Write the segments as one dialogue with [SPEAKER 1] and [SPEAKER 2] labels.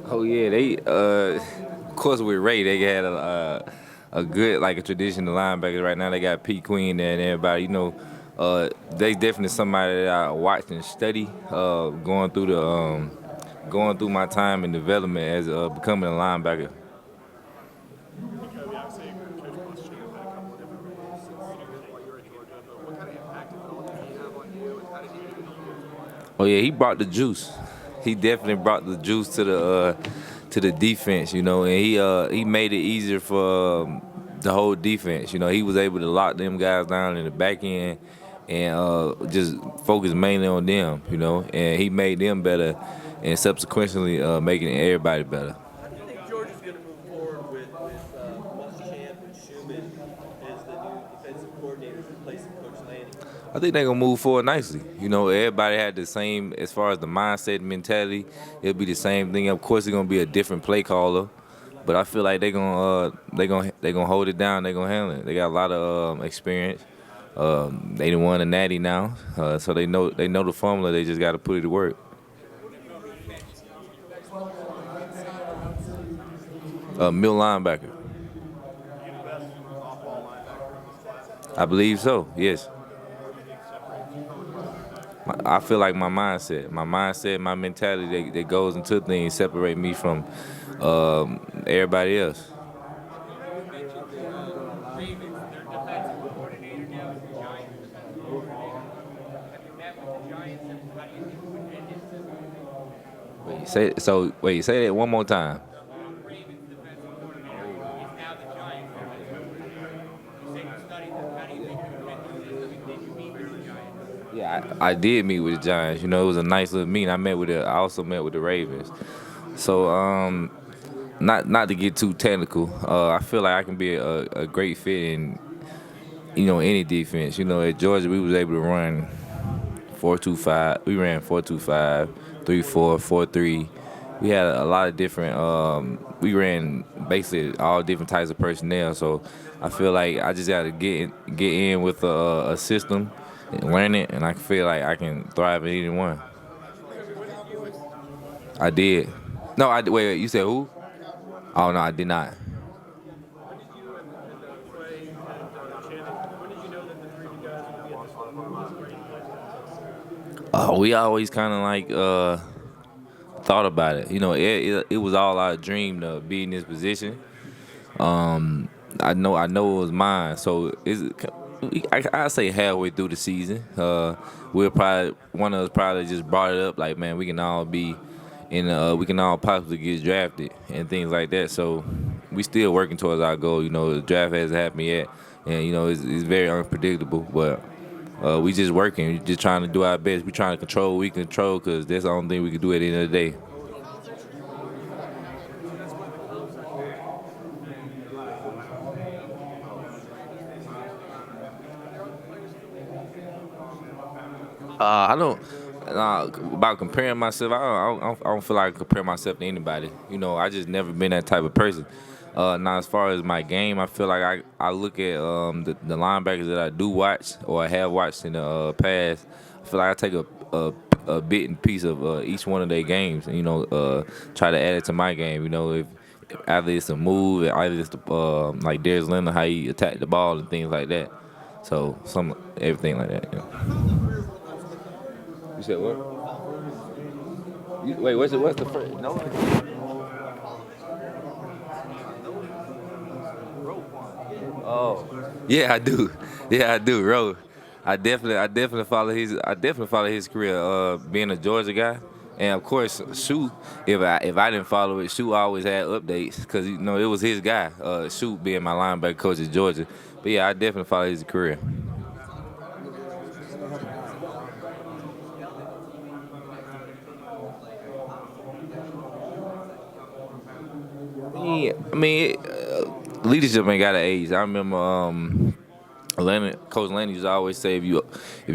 [SPEAKER 1] Oh yeah, they of course with Ray they had a good like a traditional linebacker. Right now they got Pete Queen there and everybody. They definitely somebody that I watched and study. Going through my time in development as becoming a linebacker.
[SPEAKER 2] Nakobe, obviously, Coach Muschamp had a couple of different roles since while you were at Georgia. But what kind of impact, if at all, did he have on you, and how did he maybe help you as a player?
[SPEAKER 1] Oh yeah, he brought the juice. He definitely brought the juice to the defense, and he made it easier for the whole defense. He was able to lock them guys down in the back end and just focus mainly on them. And he made them better, and subsequently making everybody better.
[SPEAKER 3] How do you think Georgia's going to move forward with Muschamp and Schumann as the new defensive coordinators replacing Coach Lanning?
[SPEAKER 1] I think they're gonna move forward nicely. Everybody had the same as far as the mindset and mentality. It'll be the same thing. Of course, it's gonna be a different play caller, but I feel like they gonna hold it down. They're gonna handle it. They got a lot of experience. They done won a natty now, so they know the formula. They just got to put it to work. Middle linebacker.
[SPEAKER 2] Are you the best off-ball linebacker in this class?
[SPEAKER 1] I believe so. Yes.
[SPEAKER 2] What do you think separates you from other linebackers?
[SPEAKER 1] I feel like my mentality that goes into things separate me from everybody else.
[SPEAKER 4] You mentioned the Ravens, their defensive coordinator now is the Giants' defensive coordinator. Have you met with the Giants, and how do you think it would end in
[SPEAKER 1] Say that one more time.
[SPEAKER 4] the Ravens' defensive coordinator is now the Giants' defensive coordinator. You say you studied them. How do you think it would end in the system? Did you meet with the Giants?
[SPEAKER 1] Yeah, I did meet with the Giants. It was a nice little meeting. I also met with the Ravens. So not to get too technical, I feel like I can be a great fit in any defense. At Georgia we was able to run 4-2-5. We ran 4-2-5, 3-4, 4-3. We had a lot of different. We ran basically all different types of personnel. So I feel like I just got to get in with a system and learn it, and I feel like I can thrive in either one. I did. No, I did. Wait. You said who? Oh no, I did not.
[SPEAKER 2] When did you and Clay and Channing, when did you know that the three of you guys would be at this level? Was there any place?
[SPEAKER 1] We always kind of like thought about it. It was all our dream to be in this position. I know it was mine. So I say halfway through the season, we'll probably one of us probably just brought it up like, man, we can all be in. We can all possibly get drafted and things like that. So we still working towards our goal. The draft hasn't happened yet, and it's very unpredictable, but. We just working, we just trying to do our best. We trying to control what we control because that's the only thing we can do at the end of the day. I don't about comparing myself. I don't feel like I compare myself to anybody. I just never been that type of person. Now, as far as my game, I feel like I look at the linebackers that I do watch or I have watched in the past. I feel like I take a bit and piece of each one of their games, and try to add it to my game. If either it's a move, either it's like Darius Leonard, how he attacked the ball and things like that. So everything like that. You said what? Wait, what's the first? No. Oh, yeah, I do. Yeah, I do, bro. I definitely follow his career. Being a Georgia guy, and of course, Shoot. If I didn't follow it, Shoot always had updates because it was his guy. Shoot being my linebacker coach at Georgia. But yeah, I definitely follow his career. Yeah, I mean, leadership ain't got an age. I remember Coach Lanny used to always say if you're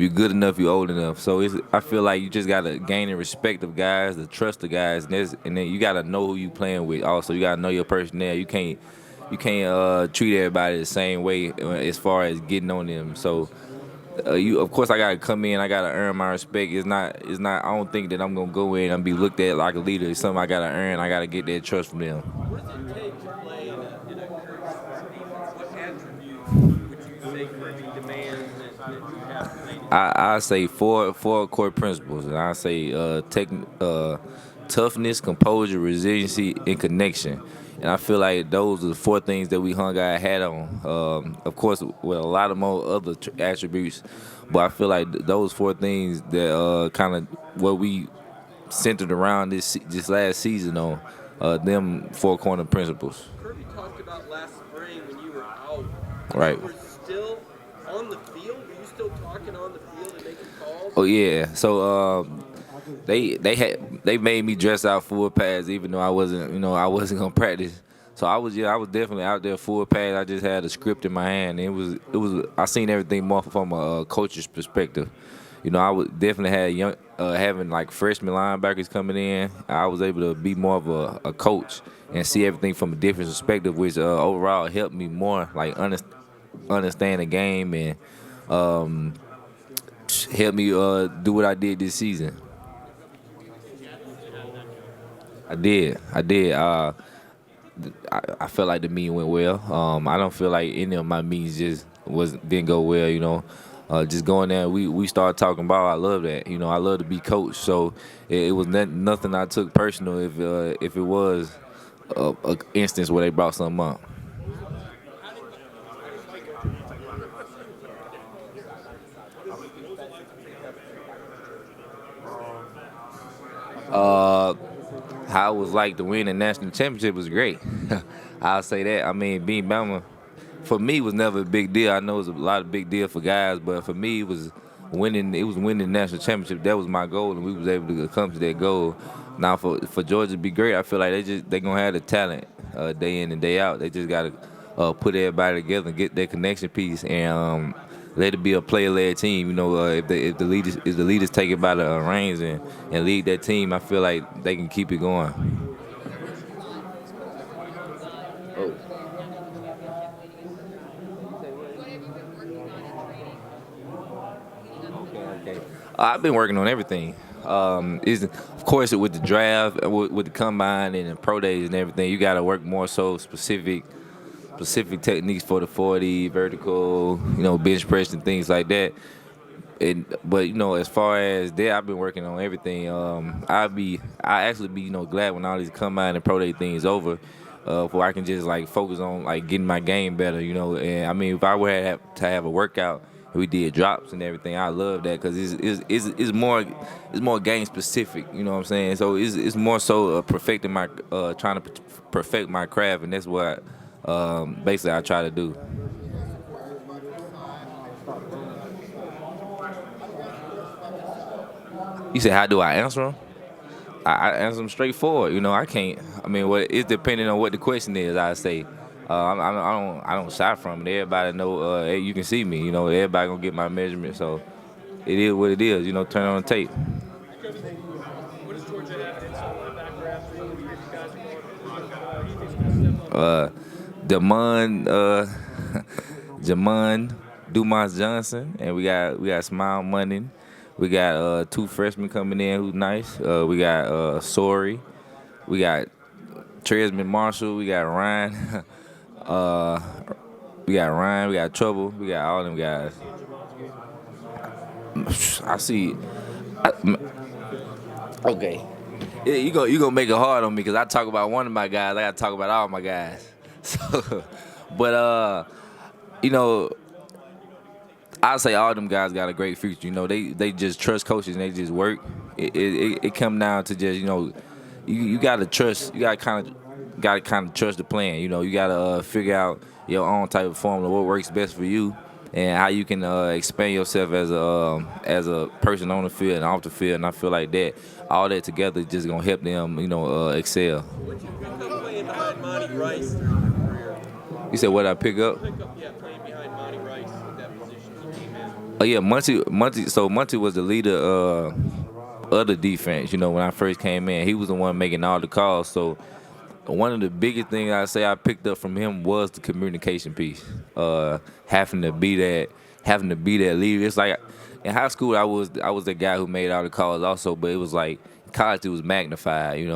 [SPEAKER 1] good enough, you're old enough. So I feel like you just gotta gain the respect of guys, the trust of guys, and then you gotta know who you playing with. Also, you gotta know your personnel. You can't treat everybody the same way as far as getting on them. So Of course I gotta come in. I gotta earn my respect. It's not. I don't think that I'm gonna go in and be looked at like a leader. It's something I gotta earn. I gotta get that trust from them.
[SPEAKER 3] What does it take to play in a current sport defense? What attributes would you say Kirby demands that you have played?
[SPEAKER 1] I say four core principles, and I say toughness, composure, resiliency, and connection. And I feel like those are the four things that we hung our hat on. Of course, with a lot of more other attributes, but I feel like those four things that kind of what we centered around this last season on them four corner principles.
[SPEAKER 3] Kirby talked about last spring when you were out.
[SPEAKER 1] Right.
[SPEAKER 3] You were still on the field? Were you still talking on the field and making calls?
[SPEAKER 1] Oh yeah. So they made me dress out full pads even though I wasn't gonna practice. So I was definitely out there full pads. I just had a script in my hand. It was I seen everything more from a coach's perspective. I would definitely had having like freshman linebackers coming in. I was able to be more of a coach and see everything from a different perspective, which overall helped me more like understand the game and helped me do what I did this season. I did. I felt like the meeting went well. I don't feel like any of my meetings didn't go well. Just going there, we started talking about. I love that. I love to be coached. So it was nothing I took personal. If it was a instance where they brought something up. How it was like to win a national championship was great. I'll say that. I mean, being Bama for me was never a big deal. I know it was a lot of big deal for guys, but for me it was winning. It was winning the national championship. That was my goal, and we was able to accomplish that goal. Now for Georgia to be great, I feel like they gonna have the talent day in and day out. They just gotta put everybody together and get that connection piece and let it be a player-led team. If the leaders take it by the reins and lead that team, I feel like they can keep it going. Oh. Okay. I've been working on everything. Of course, with the draft, with the combine and the pro days and everything, you got to work more so specific techniques for the 40, vertical, bench press and things like that. But as far as that, I've been working on everything. I actually be glad when all these combine and pro day things over, where I can just like focus on like getting my game better. And I mean, if I were to have a workout, we did drops and everything. I love that because it's more game specific. You know what I'm saying? So it's more so perfecting my trying to perfect my craft, and that's what basically I try to do. You said, how do I answer them? I answer them straightforward. I can't. I mean, it's depending on what the question is. I say, I don't shy from it. Everybody know. Hey, you can see me. Everybody gonna get my measurement. So it is what it is. Turn on the tape.
[SPEAKER 2] What does Georgia have inside linebacker after some of the guys who he thinks going to step up?
[SPEAKER 1] Jamon Dumas Johnson, and we got Smile Money. We got two freshmen coming in who's nice. We got Sorry. We got Tresman Marshall. We got Ryan. We got Trouble. We got all them guys. I see. Okay. Yeah, you gonna make it hard on me because I talk about one of my guys. I gotta talk about all my guys. So, but I'd say all them guys got a great future. They just trust coaches and they just work. It come down to just you gotta trust. You gotta kind of trust the plan. You gotta figure out your own type of formula, what works best for you, and how you can expand yourself as a person on the field and off the field. And I feel like that all that together is just gonna help them excel.
[SPEAKER 3] Would you pick up playing behind Monty Rice during your career?
[SPEAKER 1] You said what I pick up?
[SPEAKER 3] Playing behind Monty Rice at that position as a team in.
[SPEAKER 1] Oh yeah, Muncie. So Muncie was the leader of the defense. When I first came in, he was the one making all the calls. So one of the biggest things I say I picked up from him was the communication piece. Having to be that having to be that leader. It's like in high school, I was the guy who made all the calls also, but it was like college it was magnified.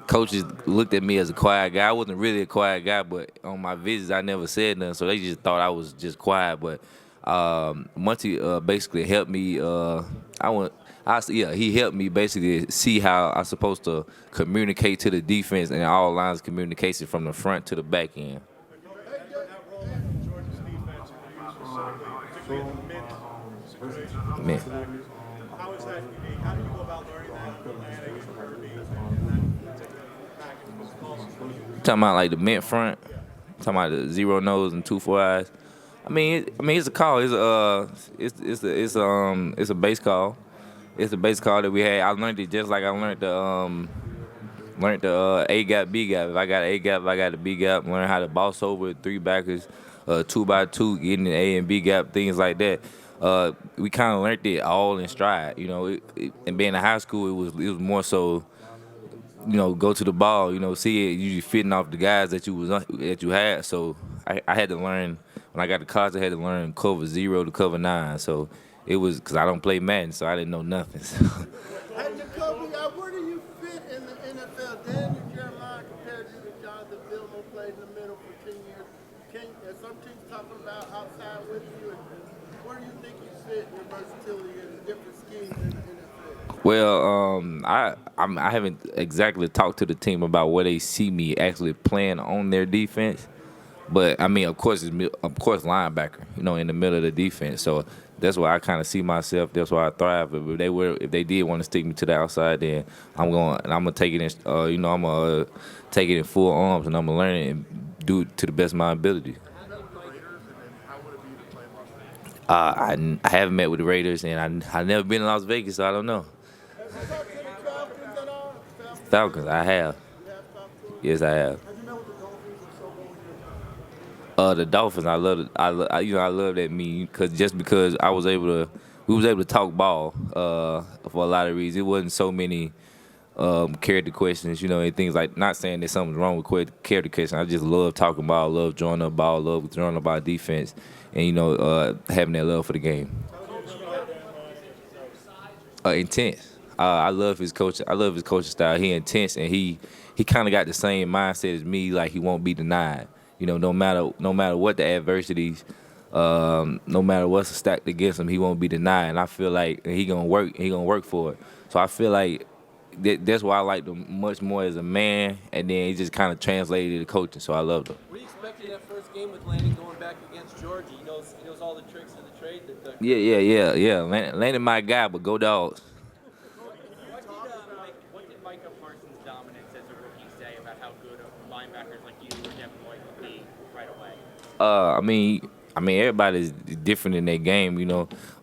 [SPEAKER 1] Coaches looked at me as a quiet guy. I wasn't really a quiet guy, but on my visits I never said nothing, so they just thought I was just quiet. But Muncie basically helped me. He helped me basically see how I'm supposed to communicate to the defense and all lines of communication from the front to the back end.
[SPEAKER 2] That role in Georgia's defense and for you specifically, particularly in the mid situation,
[SPEAKER 1] Man.
[SPEAKER 2] how is that unique? How do you go about learning that and against Kirby and that particular package? Because it's awesome.
[SPEAKER 1] Talking about like the mint front, talking about the 0 nose and 2 4 eyes. It's a call. It's a base call. It's a base call that we had. I learned it just like I learned the A gap, B gap. If I got A gap, I got the B gap. Learn how to boss over 3 backers, 2x2, getting the A and B gap, things like that. We kind of learned it all in stride. And being in high school, it was more so. Go to the ball. See it. You fitting off the guys that you had. So I had to learn when I got to college. I had to learn cover 0 to cover 9. So it was because I don't play Madden, so I didn't know nothing.
[SPEAKER 5] Hey, Nakobe, where do you fit in the NFL? Daniel Jeremiah compared you to Jonathan Fillmore, played in the middle for 10 years. Some teams talking about outside with you. And where do you think you fit in your versatility in different schemes in the NFL?
[SPEAKER 1] Well, I haven't exactly talked to the team about where they see me actually playing on their defense, but of course, linebacker. In the middle of the defense. So that's where I kind of see myself. That's where I thrive. But if they did want to stick me to the outside, then I'm gonna take it in. I'm gonna take it in full arms, and I'm gonna learn it and do it to the best of my ability. I haven't met with the Raiders, and I've never been in Las Vegas, so I don't know.
[SPEAKER 5] Have you talked to the Falcons at all?
[SPEAKER 1] Falcons, I have.
[SPEAKER 5] You have talked to them?
[SPEAKER 1] Yes, I have.
[SPEAKER 5] Have you met with the Dolphins and so on?
[SPEAKER 1] The Dolphins, I love it. I love that meme because we was able to talk ball for a lot of reasons. It wasn't so many character questions, and things like, not saying there's something wrong with character questions. I just love talking ball, love drawing up ball, love throwing up our defense, and having that love for the game. Intense. I love his coach. I love his coaching style. He intense, and he kind of got the same mindset as me. Like, he won't be denied. No matter what the adversities, no matter what's stacked against him, he won't be denied. And I feel like he gonna work. He gonna work for it. So I feel like that's why I liked him much more as a man, and then he just kind of translated to coaching. So I loved him.
[SPEAKER 3] What do you expect in that first game with Landon going back against Georgia? He knows all the tricks of the trade.
[SPEAKER 1] Yeah. Landon my guy, but go Dogs.
[SPEAKER 4] What did Micah Parsons' dominance as a rookie say about how good linebackers like you or Devin White would be right away?
[SPEAKER 1] Everybody's different in their game,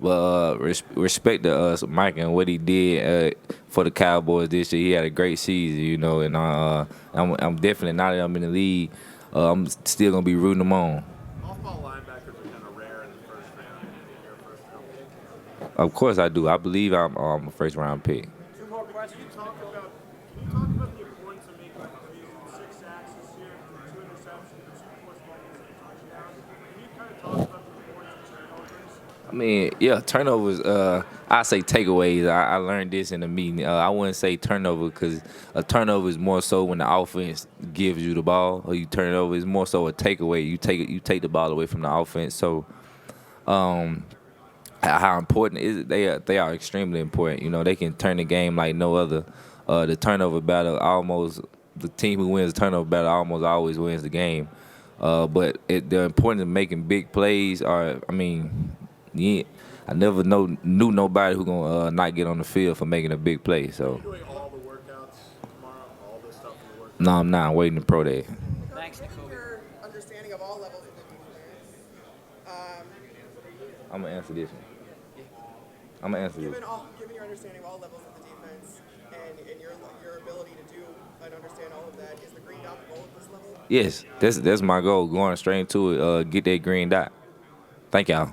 [SPEAKER 1] But respect to Mike and what he did for the Cowboys this year. He had a great season, and I'm definitely, now that I'm in the league, I'm still gonna be rooting him on.
[SPEAKER 2] Off-ball linebackers are kind of rare in the first round, in your first round pick.
[SPEAKER 1] Of course I do. I believe I'm a first round pick.
[SPEAKER 2] Two more questions. Can you talk about the importance of making 6 sacks this year, 2 interceptions, 2 forced fumbles, and a touchdown? Can you kind of talk about the importance of turnovers?
[SPEAKER 1] Turnovers. I say takeaways. I learned this in the meeting. I wouldn't say turnover because a turnover is more so when the offense gives you the ball, or you turn it over. It's more so a takeaway. You take the ball away from the offense. So, how important is it? They are extremely important. They can turn the game like no other. The turnover battle the team who wins the turnover battle almost always wins the game. But the importance of making big plays I never knew nobody who gonna not get on the field for making a big play. So.
[SPEAKER 2] Are you doing all the workouts tomorrow, all this stuff in the workouts?
[SPEAKER 1] No, I'm not. I'm waiting to pro day.
[SPEAKER 4] Thanks, Nakobe.
[SPEAKER 6] Your understanding of all levels of the defense.
[SPEAKER 1] I'm gonna answer this one. I'm gonna answer this.
[SPEAKER 6] Given your understanding of all levels of the defense and your ability to do and understand all of that, is the green dot the goal at this level?
[SPEAKER 1] Yes, that's my goal. Going straight into it. Get that green dot. Thank y'all.